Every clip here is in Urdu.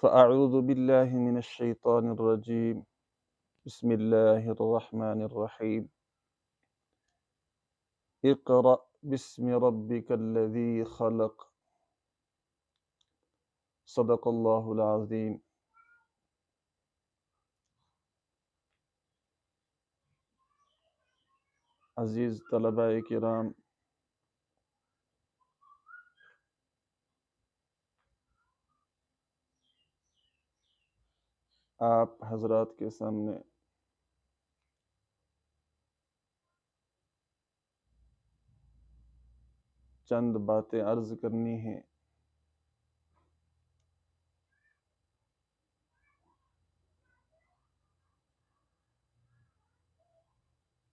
فأعوذ بالله من الشيطان الرجيم. بسم الله الرحمن الرحيم. اقرأ باسم ربك الذي خلق. صدق اللہ العظیم. عزیز طلباء کرام، آپ حضرات کے سامنے چند باتیں عرض کرنی ہیں.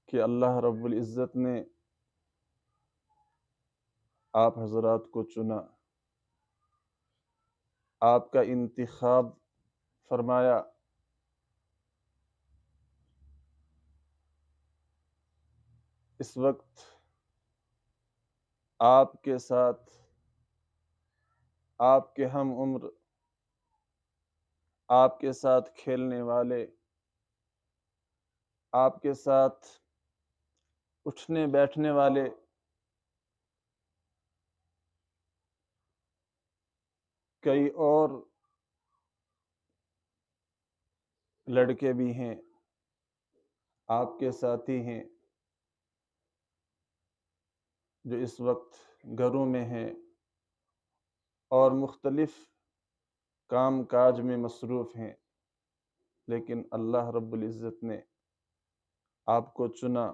کہ اللہ رب العزت نے آپ حضرات کو چنا، آپ کا انتخاب فرمایا. اس وقت آپ کے ساتھ آپ کے ہم عمر، آپ کے ساتھ کھیلنے والے، آپ کے ساتھ اٹھنے بیٹھنے والے کئی اور لڑکے بھی ہیں، آپ کے ساتھی ہیں جو اس وقت گھروں میں ہیں اور مختلف کام کاج میں مصروف ہیں، لیکن اللہ رب العزت نے آپ کو چنا،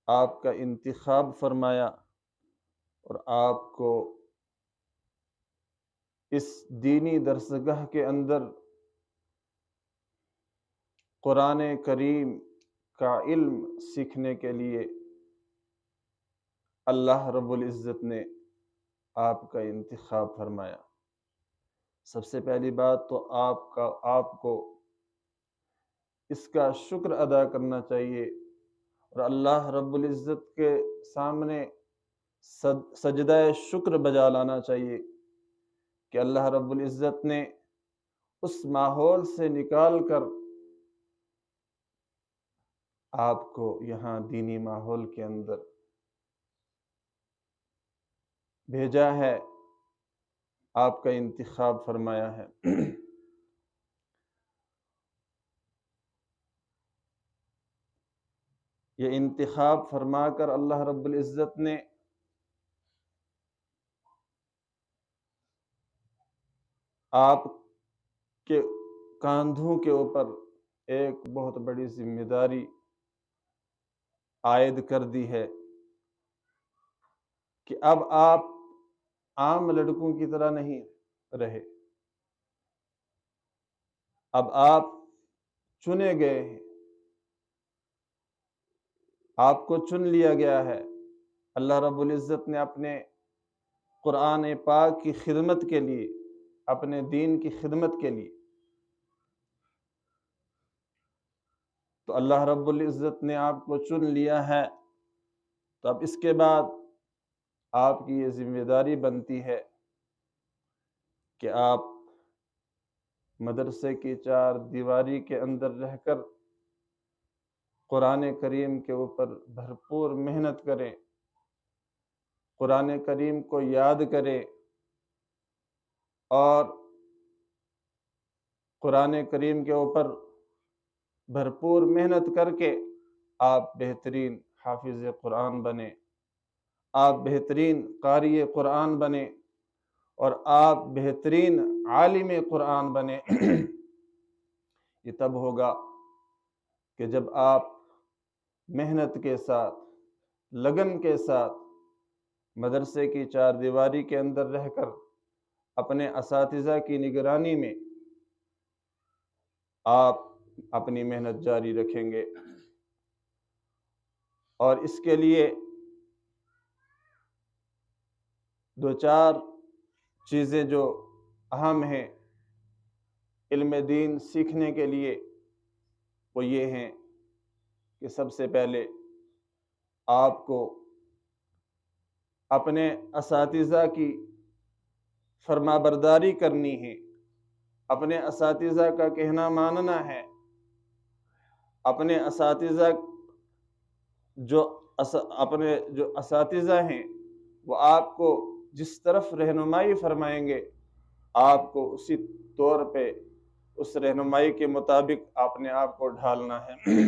آپ کا انتخاب فرمایا اور آپ کو اس دینی درسگاہ کے اندر قرآن کریم کا علم سیکھنے کے لیے اللہ رب العزت نے آپ کا انتخاب فرمایا. سب سے پہلی بات تو آپ کو اس کا شکر ادا کرنا چاہیے اور اللہ رب العزت کے سامنے سجدہ شکر بجا لانا چاہیے کہ اللہ رب العزت نے اس ماحول سے نکال کر آپ کو یہاں دینی ماحول کے اندر بھیجا ہے، آپ کا انتخاب فرمایا ہے. یہ انتخاب فرما کر اللہ رب العزت نے آپ کے کاندھوں کے اوپر ایک بہت بڑی ذمہ داری عائد کر دی ہے کہ اب آپ عام لڑکوں کی طرح نہیں رہے، اب آپ چنے گئے ہیں، آپ کو چن لیا گیا ہے. اللہ رب العزت نے اپنے قرآن پاک کی خدمت کے لیے، اپنے دین کی خدمت کے لیے، تو اللہ رب العزت نے آپ کو چن لیا ہے. تو اب اس کے بعد آپ کی یہ ذمہ داری بنتی ہے کہ آپ مدرسے کی چار دیواری کے اندر رہ کر قرآن کریم کے اوپر بھرپور محنت کریں، قرآن کریم کو یاد کریں اور قرآن کریم کے اوپر بھرپور محنت کر کے آپ بہترین حافظ قرآن بنیں، آپ بہترین قاری قرآن بنیں اور آپ بہترین عالم قرآن بنیں. یہ تب ہوگا کہ جب آپ محنت کے ساتھ، لگن کے ساتھ مدرسے کی چار دیواری کے اندر رہ کر اپنے اساتذہ کی نگرانی میں آپ اپنی محنت جاری رکھیں گے. اور اس کے لیے دو چار چیزیں جو اہم ہیں علم دین سیکھنے کے لیے، وہ یہ ہیں کہ سب سے پہلے آپ کو اپنے اساتذہ کی فرما برداری کرنی ہے، اپنے اساتذہ کا کہنا ماننا ہے، اپنے اساتذہ اپنے جو اساتذہ ہیں وہ آپ کو جس طرف رہنمائی فرمائیں گے آپ کو اسی طور پہ اس رہنمائی کے مطابق اپنے آپ کو ڈھالنا ہے۔